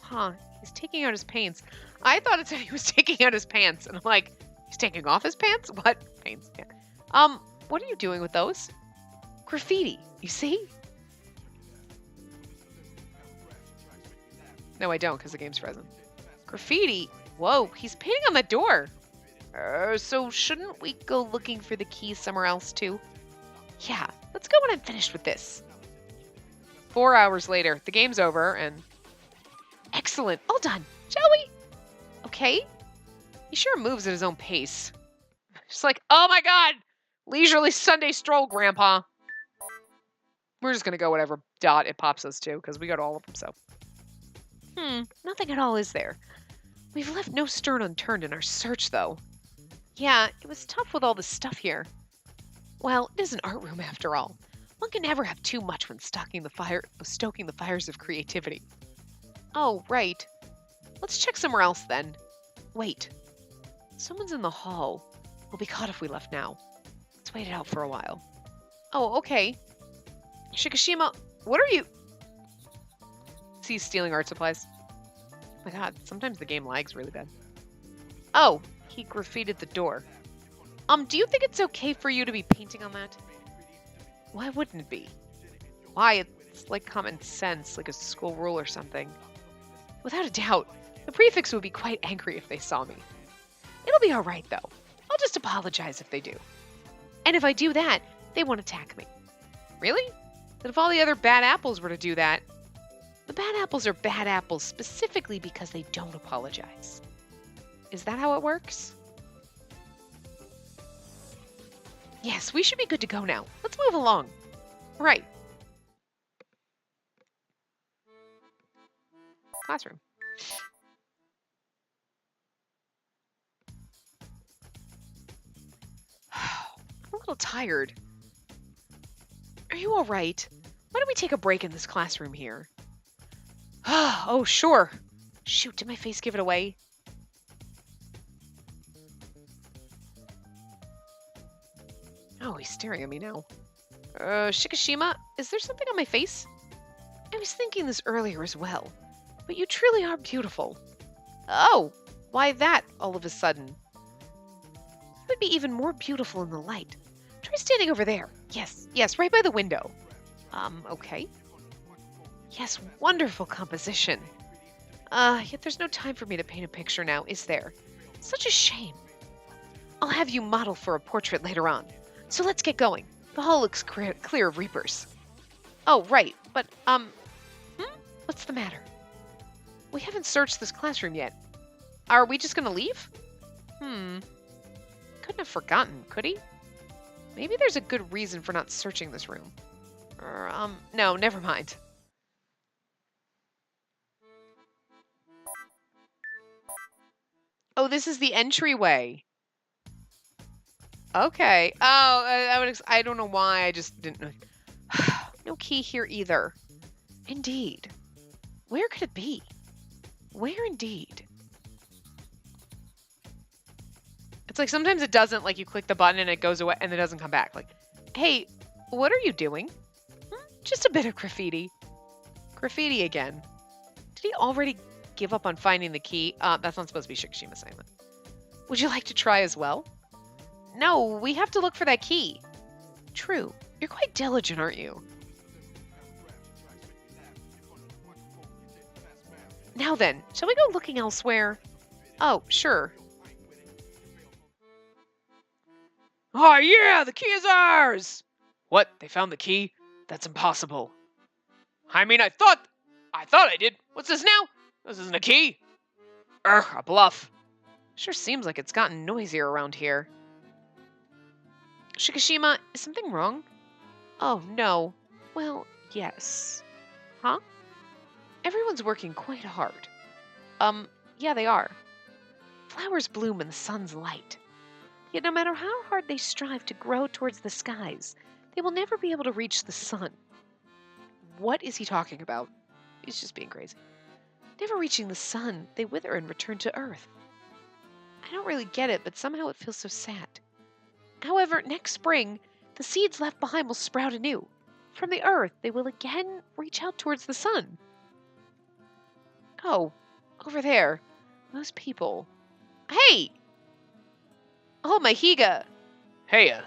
Speaker 1: Huh, he's taking out his pants. I thought it said he was taking out his pants, and I'm like, he's taking off his pants? What? Pants, yeah. What are you doing with those? Graffiti, you see? No, I don't, because the game's frozen. Graffiti? Whoa, he's painting on the door. So shouldn't we go looking for the keys somewhere else, too? Yeah, let's go when I'm finished with this. 4 hours later, the game's over, and... Excellent, all done, shall we? Okay. He sure moves at his own pace. Just like, oh my god! Leisurely Sunday stroll, Grandpa. We're just gonna go whatever dot it pops us to, because we go to all of them, so. Nothing at all, is there? We've left no stone unturned in our search, though. Yeah, it was tough with all this stuff here. Well, it is an art room after all. One can never have too much when stoking the fires of creativity. Oh, right. Let's check somewhere else then. Wait. Someone's in the hall. We'll be caught if we left now. Let's wait it out for a while. Oh, okay. Shikishima, what are you... See, stealing art supplies. Oh my god, sometimes the game lags really bad. Oh, he graffitied the door. Do you think it's okay for you to be painting on that? Why wouldn't it be? Why, it's like common sense, like a school rule or something. Without a doubt, the prefects would be quite angry if they saw me. It'll be alright, though. I'll just apologize if they do. And if I do that, they won't attack me. Really? But if all the other bad apples were to do that... The bad apples are bad apples specifically because they don't apologize. Is that how it works? Yes, we should be good to go now. Let's move along. Right. Classroom. I'm a little tired. Are you all right? Why don't we take a break in this classroom here? Oh, sure. Shoot, did my face give it away? Oh, he's staring at me now. Shikishima, is there something on my face? I was thinking this earlier as well, but you truly are beautiful. Oh, why that all of a sudden? You would be even more beautiful in the light. Try standing over there. Yes, right by the window. Okay. Yes, wonderful composition. Yet there's no time for me to paint a picture now, is there? Such a shame. I'll have you model for a portrait later on. So let's get going. The hall looks clear of Reapers. Oh, right, but, What's the matter? We haven't searched this classroom yet. Are we just gonna leave? Couldn't have forgotten, could he? Maybe there's a good reason for not searching this room. No, never mind. Oh, this is the entryway. Okay. Oh, I don't know why. I just didn't know. No key here either. Indeed. Where could it be? Where indeed? It's like sometimes it doesn't, like you click the button and it goes away and it doesn't come back. Like, hey, what are you doing? Just a bit of graffiti. Graffiti again. Did he already give up on finding the key? That's not supposed to be Shikishima saying that. Would you like to try as well? No, we have to look for that key. True. You're quite diligent, aren't you? Now then, shall we go looking elsewhere? Oh, sure. Oh, yeah, the key is ours! What, they found the key? That's impossible. I mean, I thought I did. What's this now?
Speaker 2: This isn't a key. A bluff.
Speaker 1: Sure seems like it's gotten noisier around here. Shikishima, is something wrong? Oh, no. Well, yes. Huh? Everyone's working quite hard. Yeah, they are. Flowers bloom in the sun's light. Yet no matter how hard they strive to grow towards the skies, they will never be able to reach the sun. What is he talking about? He's just being crazy. Never reaching the sun, they wither and return to Earth. I don't really get it, but somehow it feels so sad. However, next spring, the seeds left behind will sprout anew. From the Earth, they will again reach out towards the sun. Oh, over there. Those people. Hey! Oh, my Higa!
Speaker 2: Heya.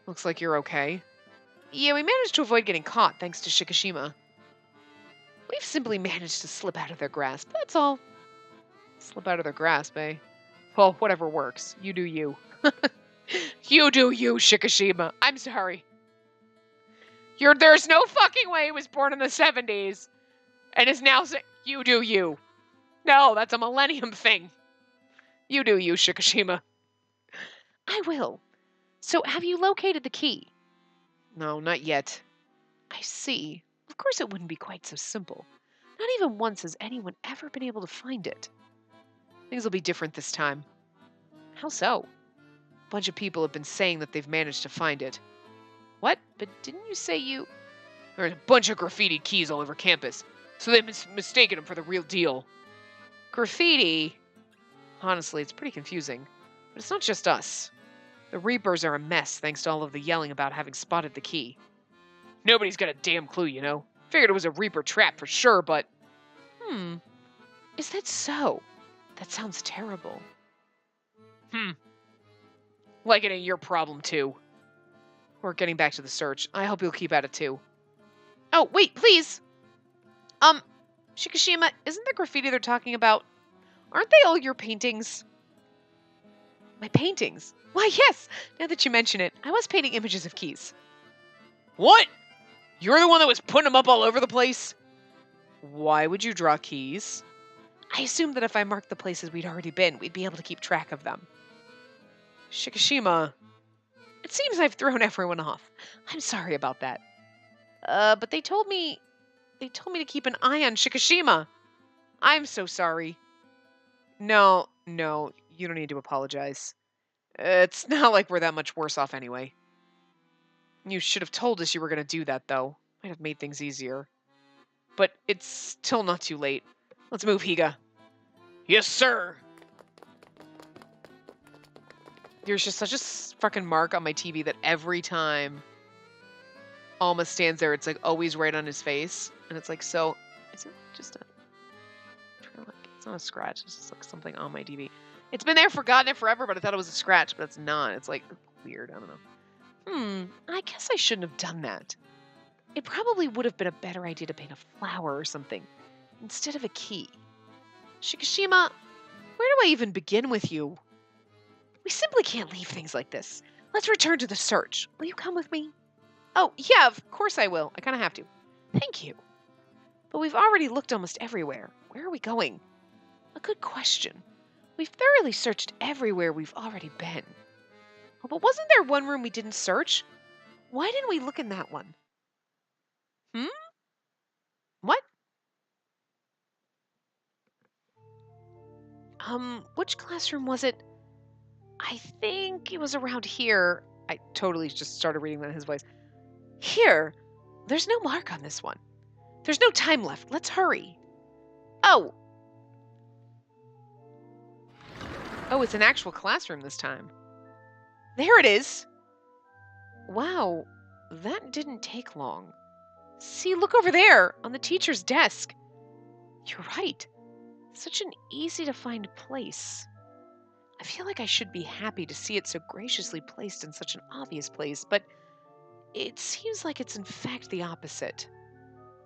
Speaker 1: Looks like you're okay. Yeah, we managed to avoid getting caught thanks to Shikishima. We've simply managed to slip out of their grasp, that's all. Slip out of their grasp, eh? Well, whatever works. You do you. You do you, Shikishima. I'm sorry. There's no fucking way he was born in the 70s and is now saying, you do you. No, that's a millennium thing. You do you, Shikishima. I will. So, have you located the key? No, not yet. I see. Of course it wouldn't be quite so simple. Not even once has anyone ever been able to find it. Things will be different this time. How so? A bunch of people have been saying that they've managed to find it. What? But didn't you say you... There's a bunch of graffiti keys all over campus, so they've mistaken them for the real deal. Graffiti? Honestly, it's pretty confusing. But it's not just us. The Reapers are a mess thanks to all of the yelling about having spotted the key. Nobody's got a damn clue, you know. Figured it was a Reaper trap for sure, but... Is that so? That sounds terrible. Like it ain't your problem, too. We're getting back to the search. I hope you'll keep at it, too. Oh, wait, please! Shikishima, isn't the graffiti they're talking about... Aren't they all your paintings? My paintings? Why, yes! Now that you mention it, I was painting images of keys. What? You're the one that was putting them up all over the place? Why would you draw keys? I assumed that if I marked the places we'd already been, we'd be able to keep track of them. Shikishima, it seems I've thrown everyone off. I'm sorry about that. But they told me to keep an eye on Shikishima. I'm so sorry. No, you don't need to apologize. It's not like we're that much worse off anyway. You should have told us you were going to do that, though. Might have made things easier. But it's still not too late. Let's move, Higa. Yes, sir! There's just such a fucking mark on my TV that every time Alma stands there, it's like always right on his face. And it's like, so, is it just a... It's not a scratch, it's just like something on my TV. It's been there, forgotten it forever, but I thought it was a scratch, but it's not. It's like weird, I don't know. I guess I shouldn't have done that. It probably would have been a better idea to paint a flower or something instead of a key. Shikishima, where do I even begin with you? We simply can't leave things like this. Let's return to the search. Will you come with me? Oh, yeah, of course I will. I kind of have to. Thank you. But we've already looked almost everywhere. Where are we going? A good question. We've thoroughly searched everywhere we've already been. Oh, but wasn't there one room we didn't search? Why didn't we look in that one? What? Which classroom was it? I think it was around here. I totally just started reading that in his voice. Here. There's no mark on this one. There's no time left. Let's hurry. Oh. Oh, it's an actual classroom this time. There it is. Wow, that didn't take long. See, look over there on the teacher's desk. You're right. Such an easy to find place. I feel like I should be happy to see it so graciously placed in such an obvious place, but it seems like it's in fact the opposite.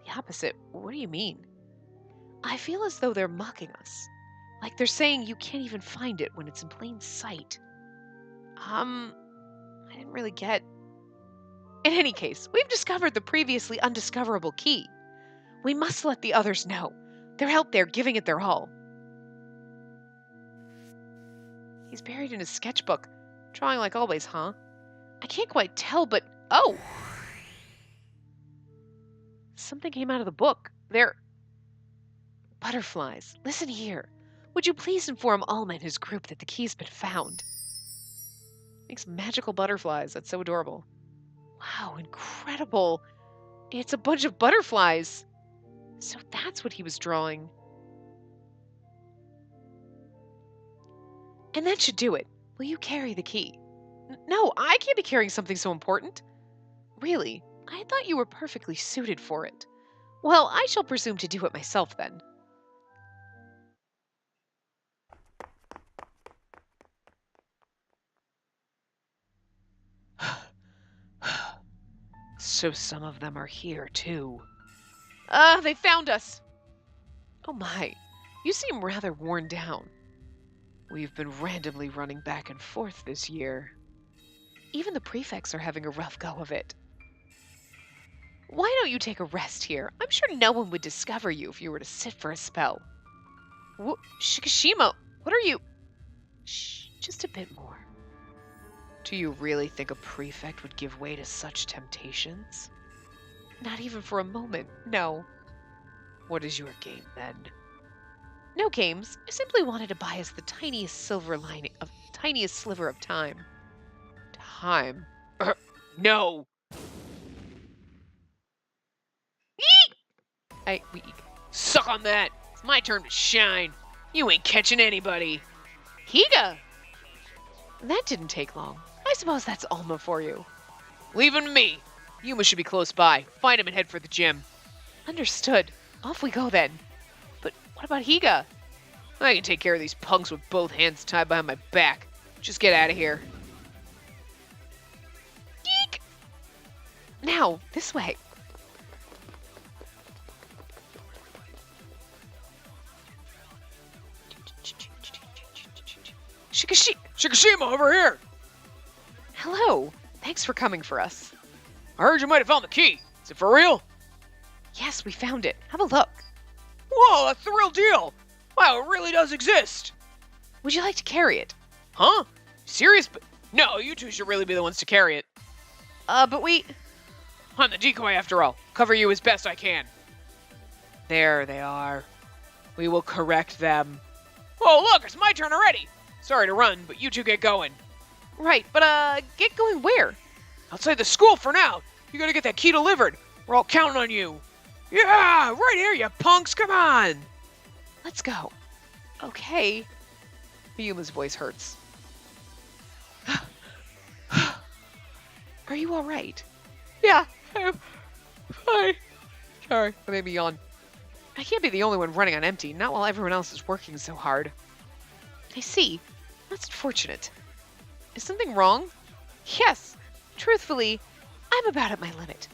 Speaker 1: The opposite? What do you mean? I feel as though they're mocking us. Like they're saying you can't even find it when it's in plain sight. I didn't really get... In any case, we've discovered the previously undiscoverable key. We must let the others know. They're out there giving it their all. He's buried in his sketchbook. Drawing like always, huh? I can't quite tell, but... Oh! Something came out of the book. They're... Butterflies. Listen here. Would you please inform Alma and his group that the key's been found? Makes magical butterflies. That's so adorable. Wow, incredible. It's a bunch of butterflies. So that's what he was drawing. And that should do it. Will you carry the key? No, I can't be carrying something so important. Really? I thought you were perfectly suited for it. Well, I shall presume to do it myself then. So some of them are here, too. They found us. Oh my, you seem rather worn down. We've been randomly running back and forth this year. Even the prefects are having a rough go of it. Why don't you take a rest here? I'm sure no one would discover you if you were to sit for a spell. Shikishima, what are you... Shh, just a bit more. Do you really think a prefect would give way to such temptations? Not even for a moment, no. What is your game, then? No games. I simply wanted to buy us the tiniest sliver of time. Time? No! Suck on that! It's my turn to shine. You ain't catching anybody. Higa! That didn't take long. I suppose that's Alma for you. Leave him to me. Yuma should be close by. Find him and head for the gym. Understood. Off we go then. But what about Higa? I can take care of these punks with both hands tied behind my back. Just get out of here. Eek! Now, this way.
Speaker 3: Shikishima, over here!
Speaker 1: Hello. Thanks for coming for us.
Speaker 3: I heard you might have found the key. Is it for real?
Speaker 1: Yes, we found it. Have a look.
Speaker 3: Whoa, that's the real deal! Wow, it really does exist!
Speaker 1: Would you like to carry it?
Speaker 3: Huh? Serious? But no, you two should really be the ones to carry it.
Speaker 1: But we...
Speaker 3: I'm the decoy after all. Cover you as best I can. There they are. We will correct them. Oh, look, it's my turn already! Sorry to run, but you two get going.
Speaker 1: Right, but get going where?
Speaker 3: Outside the school for now. You gotta get that key delivered. We're all counting on you. Yeah, right here, you punks, come on!
Speaker 1: Let's go. Okay. Yuma's voice hurts. Are you alright?
Speaker 3: Yeah, I'm fine.
Speaker 1: Sorry, I made me yawn. I can't be the only one running on empty, not while everyone else is working so hard. I see. That's unfortunate. Is something wrong? Yes. Truthfully, I'm about at my limit.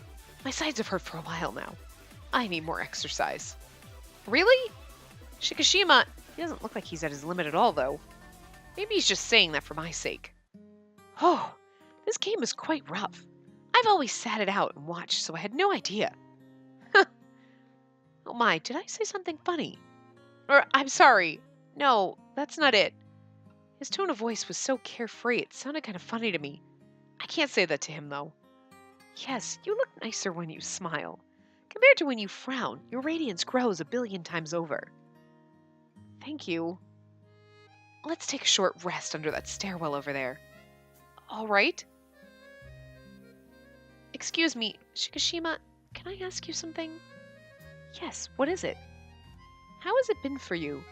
Speaker 1: My sides have hurt for a while now. I need more exercise. Really? Shikishima, he doesn't look like he's at his limit at all, though. Maybe he's just saying that for my sake. Oh, this game is quite rough. I've always sat it out and watched, so I had no idea. Oh my, did I say something funny? Or, I'm sorry. No, that's not it. His tone of voice was so carefree, it sounded kind of funny to me. I can't say that to him, though. Yes, you look nicer when you smile. Compared to when you frown, your radiance grows 1,000,000,000 times over. Thank you. Let's take a short rest under that stairwell over there. All right. Excuse me, Shikishima, can I ask you something? Yes, what is it? How has it been for you?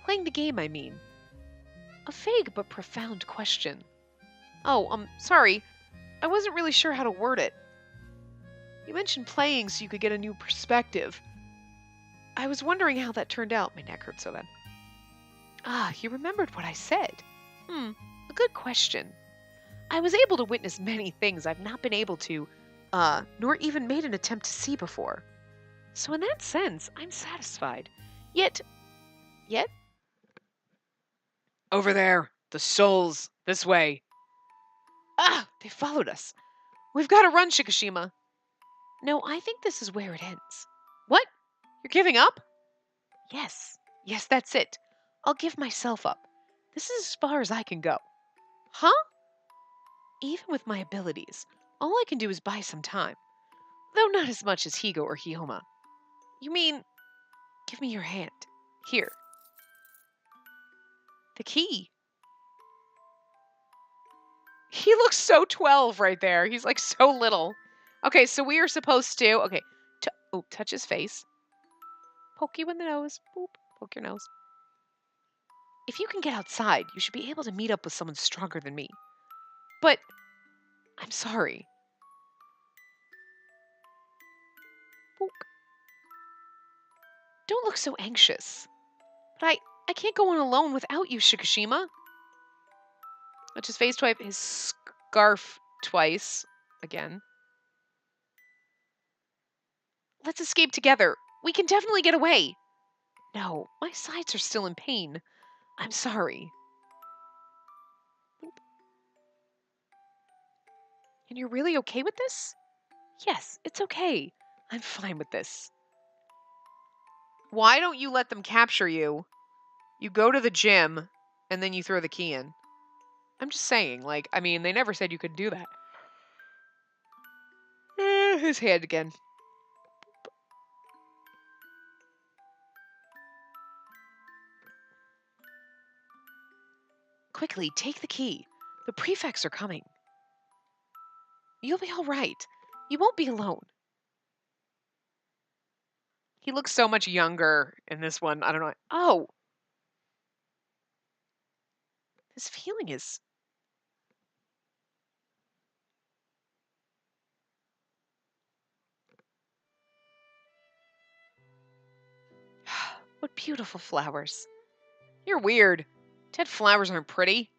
Speaker 1: Playing the game, I mean. A vague but profound question. Oh, sorry. I wasn't really sure how to word it. You mentioned playing so you could get a new perspective. I was wondering how that turned out. My neck hurts so bad. Ah, you remembered what I said. A good question. I was able to witness many things I've not been able to, nor even made an attempt to see before. So in that sense, I'm satisfied. Yet?
Speaker 3: Over there. The souls. This way.
Speaker 1: Ah, they followed us. We've got to run, Shikishima. No, I think this is where it ends. What? You're giving up? Yes, yes, that's it. I'll give myself up. This is as far as I can go. Huh? Even with my abilities, all I can do is buy some time. Though not as much as Higo or Hyoma. You mean, give me your hand. Here. The key. He looks so 12 right there. He's like so little. Okay, so we are supposed to, okay, touch his face. Poke you in the nose. Boop, poke your nose. If you can get outside, you should be able to meet up with someone stronger than me. But, I'm sorry. Poke. Don't look so anxious. But I can't go on alone without you, Shikishima. Touch his face twice, his scarf twice. Again. Let's escape together. We can definitely get away. No, my sides are still in pain. I'm sorry. And you're really okay with this? Yes, it's okay. I'm fine with this. Why don't you let them capture you? You go to the gym, and then you throw the key in. I'm just saying, like, I mean, they never said you could do that. His hand again. Quickly, take the key. The prefects are coming. You'll be all right. You won't be alone. He looks so much younger in this one. I don't know. Oh. This feeling is... What beautiful flowers. You're weird. Dead flowers aren't pretty.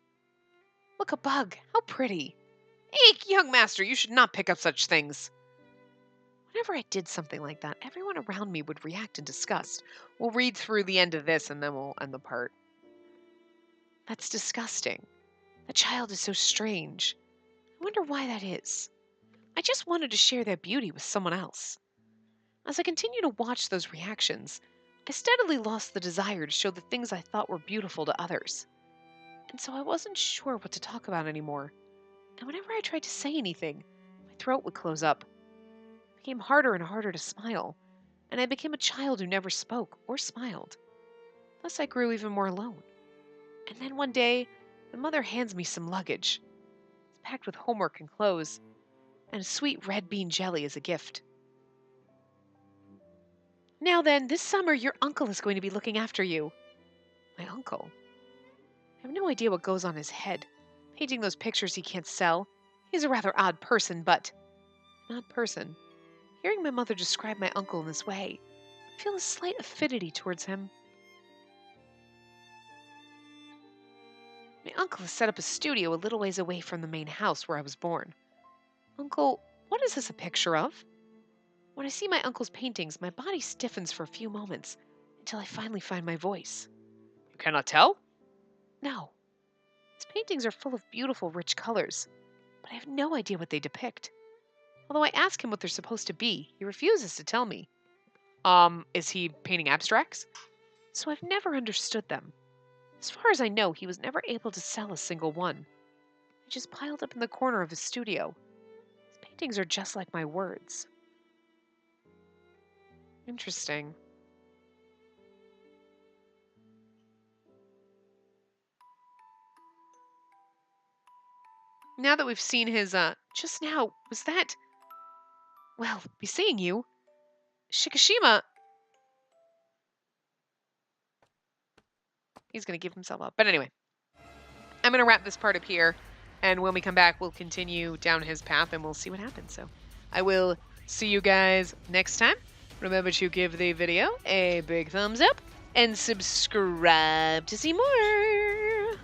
Speaker 1: Look, a bug. How pretty. Eek, young master, you should not pick up such things. Whenever I did something like that, everyone around me would react in disgust. We'll read through the end of this and then we'll end the part. That's disgusting. The child is so strange. I wonder why that is. I just wanted to share their beauty with someone else. As I continued to watch those reactions, I steadily lost the desire to show the things I thought were beautiful to others. And so I wasn't sure what to talk about anymore. And whenever I tried to say anything, my throat would close up. It became harder and harder to smile, and I became a child who never spoke or smiled. Thus I grew even more alone. And then one day, my mother hands me some luggage. It's packed with homework and clothes, and a sweet red bean jelly as a gift. Now then, this summer your uncle is going to be looking after you. My uncle? I have no idea what goes on his head. Painting those pictures he can't sell. He's a rather odd person, but... An odd person. Hearing my mother describe my uncle in this way, I feel a slight affinity towards him. My uncle has set up a studio a little ways away from the main house where I was born. Uncle, what is this a picture of? When I see my uncle's paintings, my body stiffens for a few moments until I finally find my voice. You cannot tell? No. His paintings are full of beautiful, rich colors, but I have no idea what they depict. Although I ask him what they're supposed to be, he refuses to tell me. Is he painting abstracts? So I've never understood them. As far as I know, he was never able to sell a single one. They just piled up in the corner of his studio. His paintings are just like my words. Interesting. Now that we've seen his, just now, was that... Well, be seeing you. Shikishima... He's going to give himself up. But anyway, I'm going to wrap this part up here. And when we come back, we'll continue down his path and we'll see what happens. So I will see you guys next time. Remember to give the video a big thumbs up and subscribe to see more.